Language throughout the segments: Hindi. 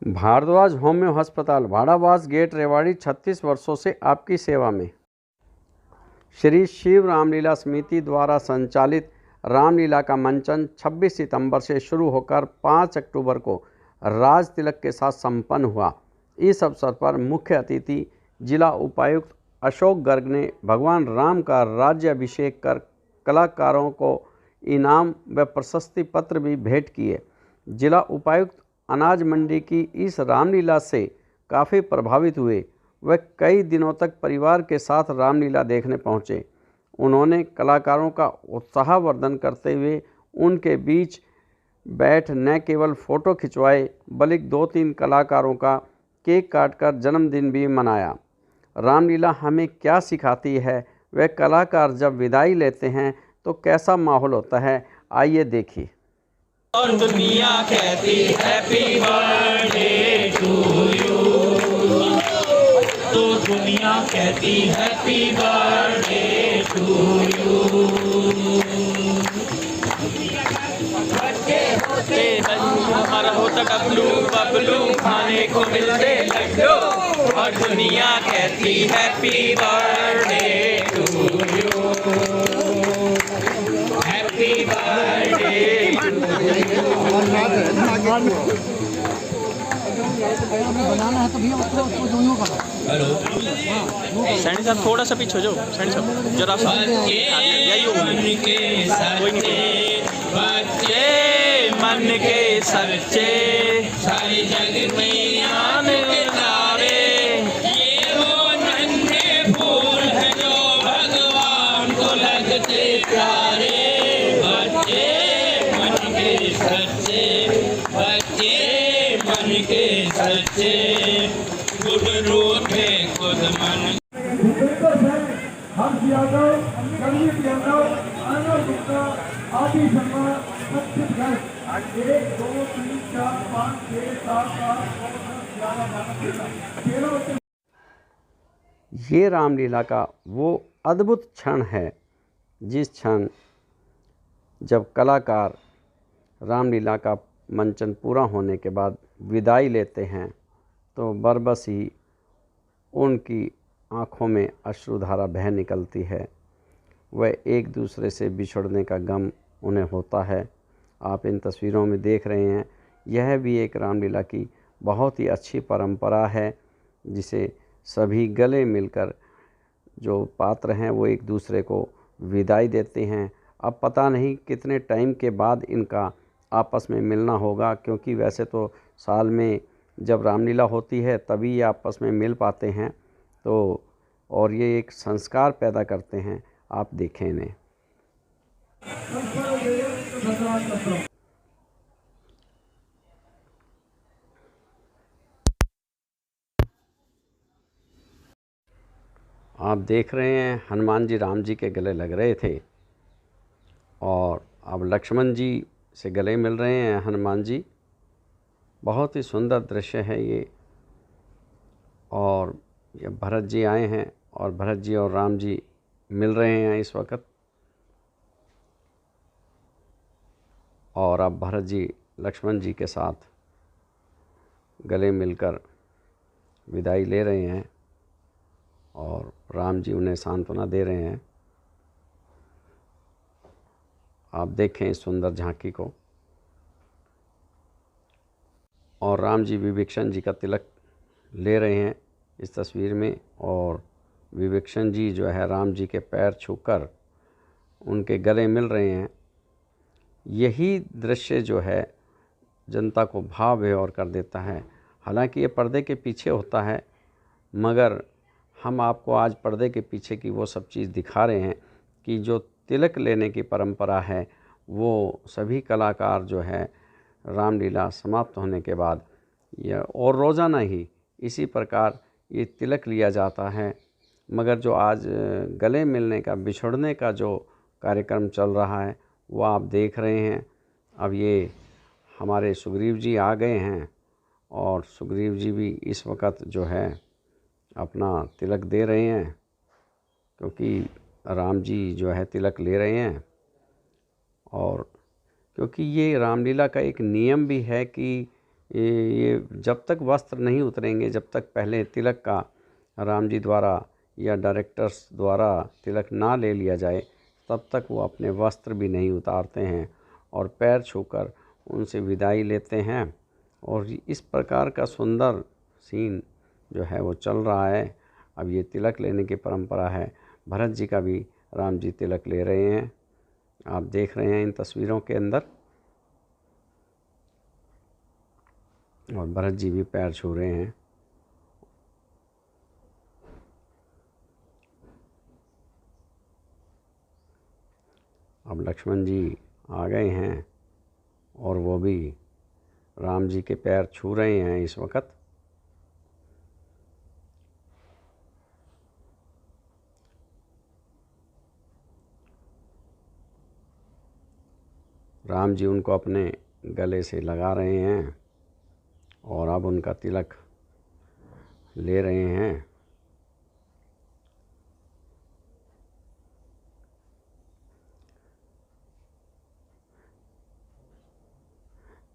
भारद्वाज होम्यो अस्पताल, भाड़ावास गेट, रेवाड़ी, 36 वर्षों से आपकी सेवा में। श्री शिव रामलीला समिति द्वारा संचालित रामलीला का मंचन 26 सितंबर से शुरू होकर 5 अक्टूबर को राज तिलक के साथ संपन्न हुआ। इस अवसर पर मुख्य अतिथि जिला उपायुक्त अशोक गर्ग ने भगवान राम का राज्याभिषेक कर कलाकारों को इनाम व प्रशस्ति पत्र भी भेंट किए। जिला उपायुक्त अनाज मंडी की इस रामलीला से काफ़ी प्रभावित हुए। वह कई दिनों तक परिवार के साथ रामलीला देखने पहुँचे। उन्होंने कलाकारों का उत्साहवर्धन करते हुए उनके बीच बैठ न केवल फ़ोटो खिंचवाए बल्कि 2-3 कलाकारों का केक काटकर जन्मदिन भी मनाया। रामलीला हमें क्या सिखाती है, वह कलाकार जब विदाई लेते हैं तो कैसा माहौल होता है, आइए देखिए। और दुनिया कहती हैप्पी बर्थडे टू यू, तो दुनिया कहती हैप्पी बर्थडे टू यू। बच्चे होते हमारा होता डब्लू बबलू, खाने को मिलते लड्डू, और दुनिया कहती happy birthday to you, happy birthday. बनाना है तो भैया उसको दोनों का। हेलो सैनी साहब थोड़ा सा पीछे हो जाओ, सैनी साहब जरा सा यही हो कोई नहीं। बच्चे मन के सच्चे, सारी जग में आने वाले, ये वो नन्हे फूल है जो भगवान को लगते प्यारे। बच्चे मन के सच्चे, बच्चे मन के सच्चे, गुड रूठे खुद मन। हर्ष यादव, संदीप यादव, आनंद गुप्ता, आदि शर्मा, सचिन घोष, 1 2 3 4 5 6 7 8 9 10 11 12 ये रामलीला का वो अद्भुत क्षण है जिस क्षण जब कलाकार रामलीला का मंचन पूरा होने के बाद विदाई लेते हैं तो बरबस ही उनकी आँखों में अश्रुधारा बह निकलती है। वह एक दूसरे से बिछड़ने का गम उन्हें होता है। आप इन तस्वीरों में देख रहे हैं, यह भी एक रामलीला की बहुत ही अच्छी परंपरा है जिसे सभी गले मिलकर जो पात्र हैं वो एक दूसरे को विदाई देते हैं। अब पता नहीं कितने टाइम के बाद इनका आपस में मिलना होगा, क्योंकि वैसे तो साल में जब रामलीला होती है तभी ये आपस में मिल पाते हैं। तो और ये एक संस्कार पैदा करते हैं। आप देखें इन्हें। आप देख रहे हैं हनुमान जी राम जी के गले लग रहे थे और अब लक्ष्मण जी से गले मिल रहे हैं हनुमान जी। बहुत ही सुंदर दृश्य है ये। और ये भरत जी आए हैं और भरत जी और राम जी मिल रहे हैं इस वक्त। और अब भरत जी लक्ष्मण जी के साथ गले मिलकर विदाई ले रहे हैं और राम जी उन्हें सांत्वना दे रहे हैं। आप देखें इस सुंदर झांकी को। और राम जी विभीषण जी का तिलक ले रहे हैं इस तस्वीर में, और विभीषण जी जो है राम जी के पैर छूकर उनके गले मिल रहे हैं। यही दृश्य जो है जनता को भाव विभोर कर देता है। हालांकि ये पर्दे के पीछे होता है, मगर हम आपको आज पर्दे के पीछे की वो सब चीज़ दिखा रहे हैं कि जो तिलक लेने की परंपरा है वो सभी कलाकार जो है रामलीला समाप्त होने के बाद या और रोज़ाना ही इसी प्रकार ये तिलक लिया जाता है। मगर जो आज गले मिलने का, बिछड़ने का जो कार्यक्रम चल रहा है वो आप देख रहे हैं। अब ये हमारे सुग्रीव जी आ गए हैं और सुग्रीव जी भी इस वक्त जो है अपना तिलक दे रहे हैं, क्योंकि राम जी जो है तिलक ले रहे हैं। और क्योंकि ये रामलीला का एक नियम भी है कि ये जब तक वस्त्र नहीं उतरेंगे, जब तक पहले तिलक का राम जी द्वारा या डायरेक्टर्स द्वारा तिलक ना ले लिया जाए, तब तक वो अपने वस्त्र भी नहीं उतारते हैं और पैर छूकर उनसे विदाई लेते हैं। और इस प्रकार का सुंदर सीन जो है वो चल रहा है। अब ये तिलक लेने की परंपरा है। भरत जी का भी राम जी तिलक ले रहे हैं, आप देख रहे हैं इन तस्वीरों के अंदर। और भरत जी भी पैर छू रहे हैं। अब लक्ष्मण जी आ गए हैं और वो भी राम जी के पैर छू रहे हैं इस वक्त। राम जी उनको अपने गले से लगा रहे हैं और अब उनका तिलक ले रहे हैं।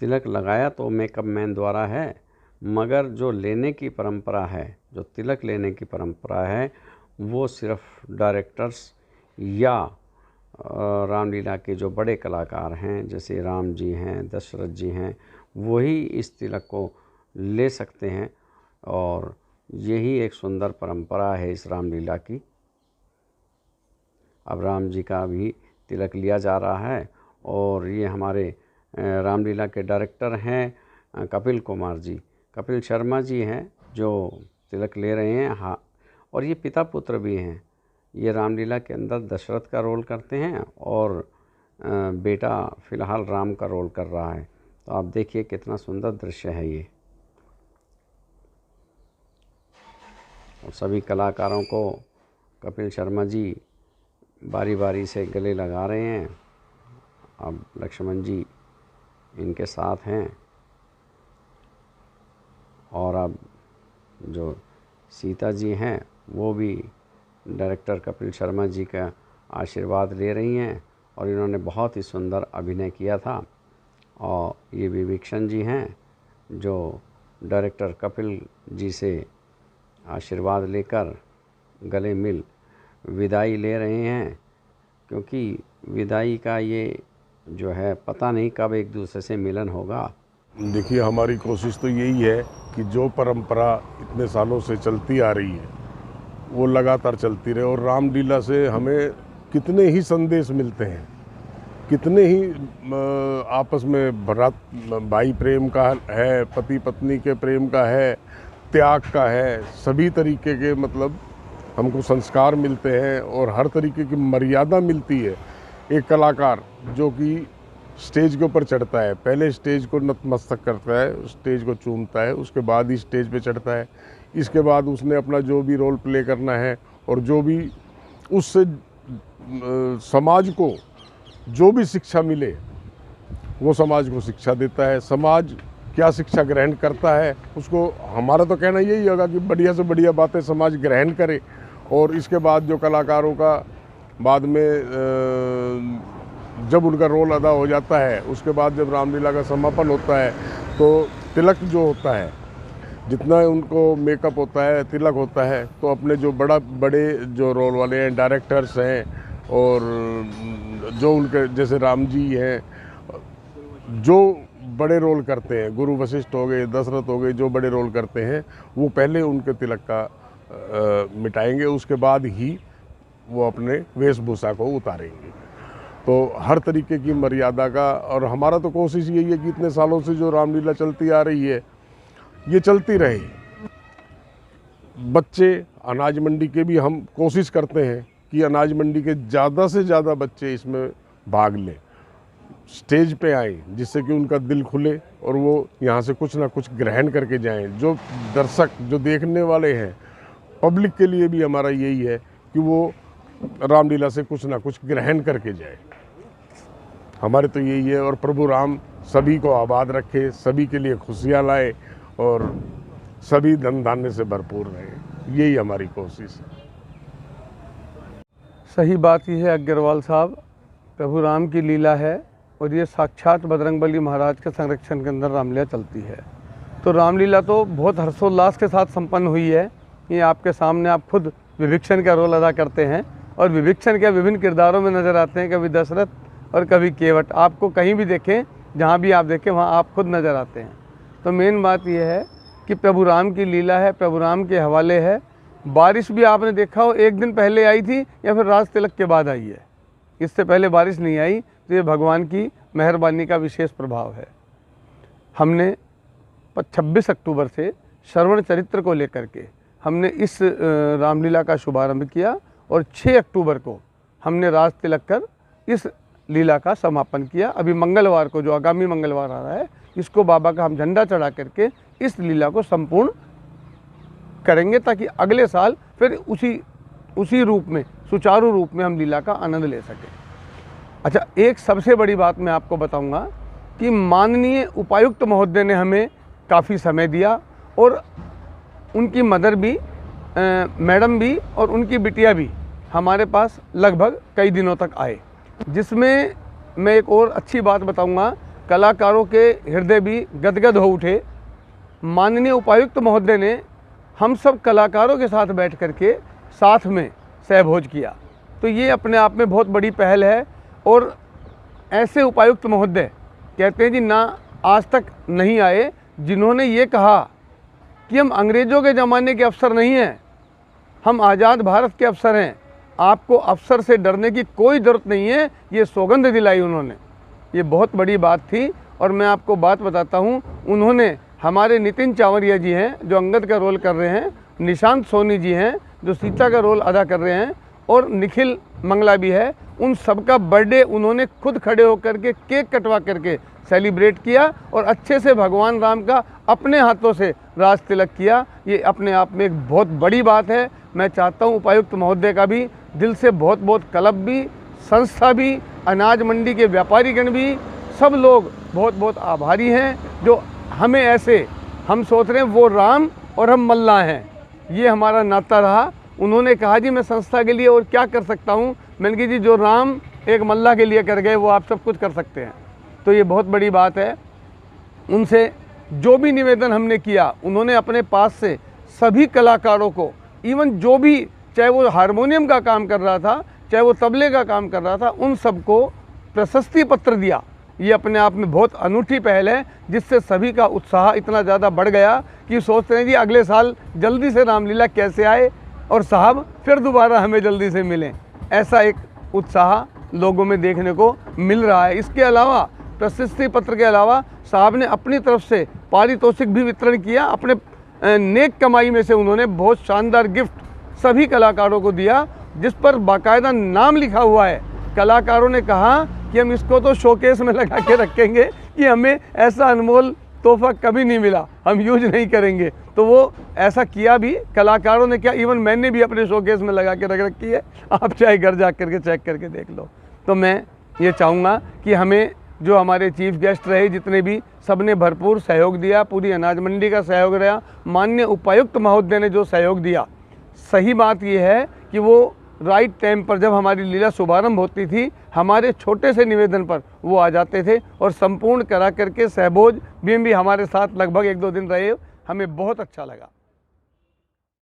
तिलक लगाया तो मेकअप मैन द्वारा है, मगर जो लेने की परंपरा है, जो तिलक लेने की परंपरा है, वो सिर्फ डायरेक्टर्स या रामलीला के जो बड़े कलाकार हैं, जैसे राम जी हैं, दशरथ जी हैं, वही इस तिलक को ले सकते हैं। और यही एक सुंदर परंपरा है इस रामलीला की। अब राम जी का भी तिलक लिया जा रहा है और ये हमारे रामलीला के डायरेक्टर हैं कपिल कुमार जी, कपिल शर्मा जी हैं जो तिलक ले रहे हैं। हाँ, और ये पिता पुत्र भी हैं। ये रामलीला के अंदर दशरथ का रोल करते हैं और बेटा फ़िलहाल राम का रोल कर रहा है। तो आप देखिए कितना सुंदर दृश्य है ये। और सभी कलाकारों को कपिल शर्मा जी बारी बारी से गले लगा रहे हैं। अब लक्ष्मण जी इनके साथ हैं और अब जो सीता जी हैं वो भी डायरेक्टर कपिल शर्मा जी का आशीर्वाद ले रही हैं। और इन्होंने बहुत ही सुंदर अभिनय किया था। और ये विभीषण जी हैं जो डायरेक्टर कपिल जी से आशीर्वाद लेकर गले मिल विदाई ले रहे हैं, क्योंकि विदाई का ये जो है पता नहीं कब एक दूसरे से मिलन होगा। देखिए, हमारी कोशिश तो यही है कि जो परंपरा इतने सालों से चलती आ रही है वो लगातार चलती रहे। और रामलीला से हमें कितने ही संदेश मिलते हैं, कितने ही आपस में भाई प्रेम का है, पति पत्नी के प्रेम का है, त्याग का है, सभी तरीके के मतलब हमको संस्कार मिलते हैं और हर तरीके की मर्यादा मिलती है। एक कलाकार जो कि स्टेज के ऊपर चढ़ता है, पहले स्टेज को नतमस्तक करता है, स्टेज को चूमता है, उसके बाद ही स्टेज पे चढ़ता है। इसके बाद उसने अपना जो भी रोल प्ले करना है और जो भी उससे समाज को जो भी शिक्षा मिले वो समाज को शिक्षा देता है। समाज क्या शिक्षा ग्रहण करता है उसको, हमारा तो कहना यही होगा कि बढ़िया से बढ़िया बातें समाज ग्रहण करे। और इसके बाद जो कलाकारों का बाद में जब उनका रोल अदा हो जाता है, उसके बाद जब रामलीला का समापन होता है तो तिलक जो होता है, जितना उनको मेकअप होता है, तिलक होता है, तो अपने जो बड़े जो रोल वाले हैं, डायरेक्टर्स हैं और जो उनके जैसे राम जी हैं जो बड़े रोल करते हैं, गुरु वशिष्ठ हो गए, दशरथ हो गए, जो बड़े रोल करते हैं, वो पहले उनके तिलक का मिटाएंगे, उसके बाद ही वो अपने वेशभूषा को उतारेंगे। तो हर तरीके की मर्यादा का, और हमारा तो कोशिश यही है कि इतने सालों से जो रामलीला चलती आ रही है ये चलती रहे। बच्चे अनाज मंडी के भी हम कोशिश करते हैं कि अनाज मंडी के ज़्यादा से ज़्यादा बच्चे इसमें भाग लें, स्टेज पे आएँ, जिससे कि उनका दिल खुले और वो यहाँ से कुछ ना कुछ ग्रहण करके जाएं। जो दर्शक, जो देखने वाले हैं, पब्लिक के लिए भी हमारा यही है कि वो रामलीला से कुछ ना कुछ ग्रहण करके जाए। हमारे तो यही है। और प्रभु राम सभी को आबाद रखे, सभी के लिए खुशियाँ लाए और सभी धन धान्य से भरपूर रहे, यही हमारी कोशिश है। सही बात ही है अग्रवाल साहब, प्रभु राम की लीला है और ये साक्षात बजरंगबली महाराज के संरक्षण के अंदर रामलीला चलती है। तो रामलीला तो बहुत हर्षोल्लास के साथ संपन्न हुई है। ये आपके सामने आप खुद विभीषण का रोल अदा करते हैं और विभीषण के विभिन्न किरदारों में नज़र आते हैं, कभी दशरथ और कभी केवट। आपको कहीं भी देखें, जहाँ भी आप देखें वहाँ आप खुद नज़र आते हैं। तो मेन बात यह है कि प्रभु राम की लीला है, प्रभु राम के हवाले है। बारिश भी आपने देखा हो एक दिन पहले आई थी या फिर राज तिलक के बाद आई है, इससे पहले बारिश नहीं आई। तो ये भगवान की मेहरबानी का विशेष प्रभाव है। हमने 26 अक्टूबर से श्रवण चरित्र को लेकर के हमने इस रामलीला का शुभारंभ किया और 6 अक्टूबर को हमने राज तिलक कर इस लीला का समापन किया। अभी मंगलवार को, जो आगामी मंगलवार आ रहा है, इसको बाबा का हम झंडा चढ़ा करके इस लीला को संपूर्ण करेंगे, ताकि अगले साल फिर उसी रूप में, सुचारू रूप में हम लीला का आनंद ले सकें। अच्छा, एक सबसे बड़ी बात मैं आपको बताऊंगा कि माननीय उपायुक्त महोदय ने हमें काफ़ी समय दिया और उनकी मदर भी, मैडम भी और उनकी बिटिया भी हमारे पास लगभग कई दिनों तक आए, जिसमें मैं एक और अच्छी बात बताऊंगा, कलाकारों के हृदय भी गदगद हो उठे। माननीय उपायुक्त महोदय ने हम सब कलाकारों के साथ बैठ करके साथ में सहभोज किया। तो ये अपने आप में बहुत बड़ी पहल है। और ऐसे उपायुक्त महोदय कहते हैं जी ना आज तक नहीं आए जिन्होंने ये कहा कि हम अंग्रेज़ों के ज़माने के अफसर नहीं हैं, हम आज़ाद भारत के अफसर हैं, आपको अफसर से डरने की कोई ज़रूरत नहीं है। ये सौगंध दिलाई उन्होंने, ये बहुत बड़ी बात थी। और मैं आपको बात बताता हूँ, उन्होंने हमारे नितिन चावरिया जी हैं जो अंगद का रोल कर रहे हैं, निशांत सोनी जी हैं जो सीता का रोल अदा कर रहे हैं, और निखिल मंगला भी है, उन सबका बर्थडे उन्होंने खुद खड़े होकर के केक कटवा करके सेलिब्रेट किया और अच्छे से भगवान राम का अपने हाथों से राज तिलक किया। ये अपने आप में एक बहुत बड़ी बात है। मैं चाहता हूँ उपायुक्त महोदय का भी दिल से बहुत बहुत क्लब भी, संस्था भी, अनाज मंडी के व्यापारीगण भी, सब लोग बहुत बहुत आभारी हैं जो हमें ऐसे, हम सोच रहे हैं वो राम और हम मल्ला हैं, ये हमारा नाता रहा। उन्होंने कहा जी मैं संस्था के लिए और क्या कर सकता हूँ। मैंने कहा जी जो राम एक मल्ला के लिए कर गए वो आप सब कुछ कर सकते हैं। तो ये बहुत बड़ी बात है। उनसे जो भी निवेदन हमने किया, उन्होंने अपने पास से सभी कलाकारों को, इवन जो भी, चाहे वो हारमोनियम का काम कर रहा था, चाहे वो तबले का काम कर रहा था, उन सबको प्रशस्ति पत्र दिया। ये अपने आप में बहुत अनूठी पहल है, जिससे सभी का उत्साह इतना ज़्यादा बढ़ गया कि सोचते हैं जी अगले साल जल्दी से रामलीला कैसे आए और साहब फिर दोबारा हमें जल्दी से मिलें। ऐसा एक उत्साह लोगों में देखने को मिल रहा है। इसके अलावा प्रशस्ति पत्र के अलावा साहब ने अपनी तरफ से पारितोषिक भी वितरण किया। अपने नेक कमाई में से उन्होंने बहुत शानदार गिफ्ट सभी कलाकारों को दिया, जिस पर बाकायदा नाम लिखा हुआ है। कलाकारों ने कहा कि हम इसको तो शोकेस में लगा के रखेंगे कि हमें ऐसा अनमोल तोहफा कभी नहीं मिला, हम यूज नहीं करेंगे। तो वो ऐसा किया भी कलाकारों ने, क्या इवन मैंने भी अपने शोकेस में लगा के रख रखी है, आप चाहे घर जा करके चेक करके देख लो। तो मैं ये चाहूँगा कि हमें जो हमारे चीफ गेस्ट रहे, जितने भी, सब ने भरपूर सहयोग दिया। पूरी अनाज मंडी का सहयोग रहा, माननीय उपायुक्त महोदय ने जो सहयोग दिया। सही बात यह है कि वो राइट टाइम पर, जब हमारी लीला शुभारंभ होती थी, हमारे छोटे से निवेदन पर वो आ जाते थे और संपूर्ण करा करके सहभोज भी हमारे साथ लगभग 1-2 दिन रहे। हमें बहुत अच्छा लगा।